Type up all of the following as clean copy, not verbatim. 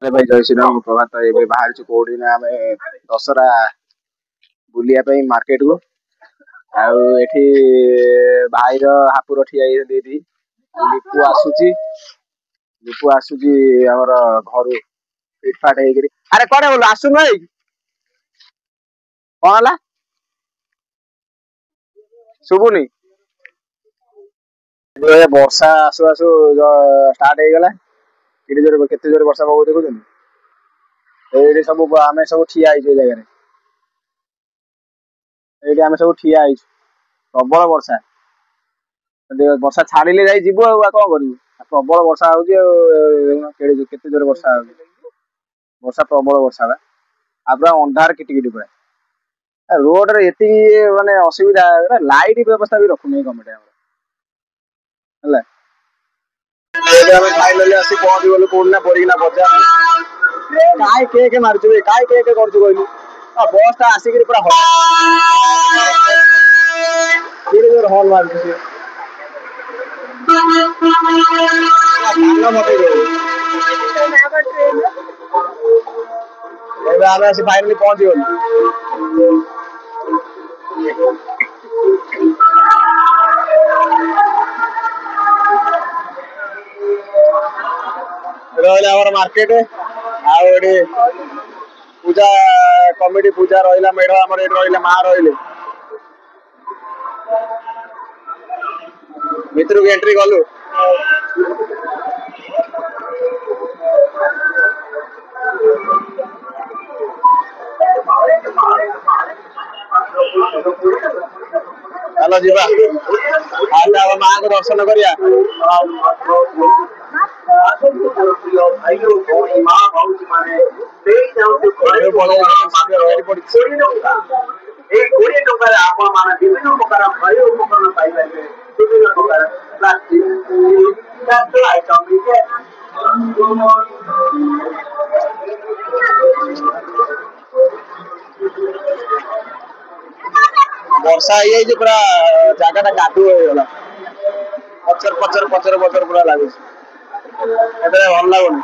भाई जय श्री राम प्रभात बाहर कौड़ी ना आम दशहरा बुलिया मार्केट को आठी भाईर हापुर ठिया लिपु आसुची आमर घर फिटफाट हो अरे कौन बोल आसुन भाई कौन है शुभुनी वर्षा आसु आसु स्टार्ट हो गला केते जोर वर्षा पकड़ देखुन ये सब आम सब ठिया जगह ये आम सब ठिया प्रबल वर्षा वर्षा छाड़े जाई जीव कौन कर प्रबल वर्षा होते जोर वर्षा वर्षा प्रबल वर्षा पूरा अंधार किटी पूरा रोड रे ये माने असुविधा लाइट व्यवस्था भी रखुनी गवर्नमेंट फाइनाली आसी पहुंची गलु कौन बोरीना बजार काय के मारुଛୁ काय के करछु कहलु बस टा आसिक पूरा धीरे धीरे हॉर्न मारुछु से आमे आसी फाइनाली पहुंची गलु रहा मार्केट आउे पूजा कमिटी पूजा रहा मेढ़ आम रहा माँ रही भितर को एंट्री गलु चलो जी माँ को दर्शन करिया वर्षा आई पूरा जगह कादु होगा पचर पचर पचर पचर पूरा लगुच भल लगुन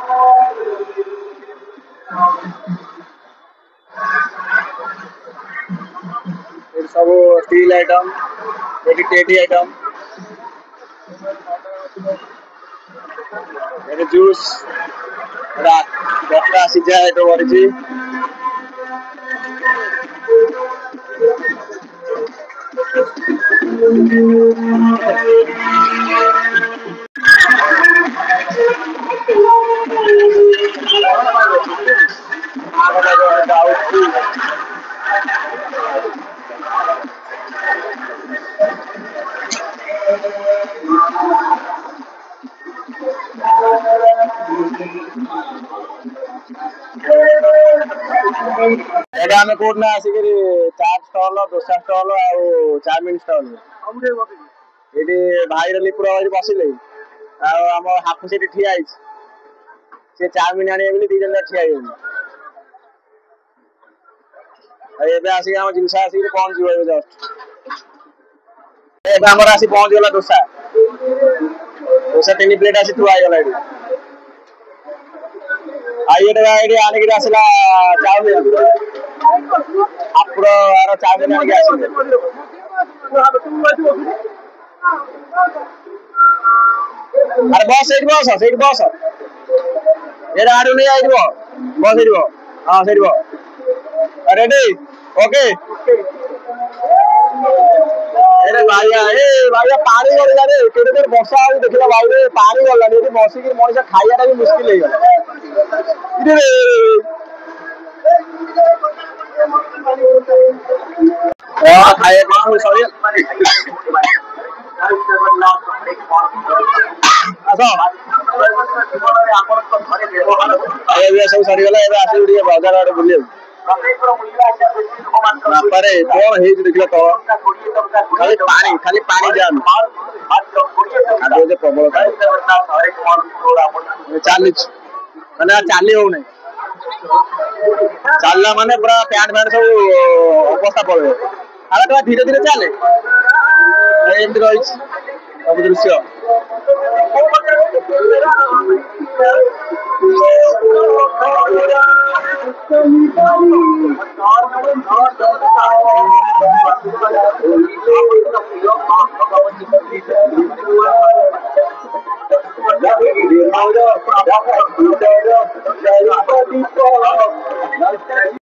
सब स्टील आइटम ये टेटी आइटम ये जूस बटा सीझा आइटम बड़ी आम कौन आसिक चाट स्टल दोसा स्टल आ चाउमिन स्टल ये भाईर लिपुर भाई बसिले आम हाफू से ठिया सी चाउमिन आने दी जन ठिया आसिक आम जिन आसिक पहुंची जस्ट आम आसी पहुंची गला दोसा दोसा 3 प्लेट आसी थुआगला ये आनिक आसला चाउमिन आपड़ यार चाउमिन आनिक आसिले अरे बस से बस ये आड़ू नहीं आई बस हाँ से रेडी ओके अरे भाइया पानी गला रे के बर्षा देखला भाई पानी गला बसिक मनीष खाइटा भी मुस्किल खाया सरी सब सरीगला आस बजार आड़े बुले बापारे कौन है देखला तो खाली पानी जाम प्रबल चली मैंने चली हो चलला माने पूरा पैंट फैंट सब अवस्था पड़े अरे धीरे धीरे चले एमती रही सब दृश्य Thank you.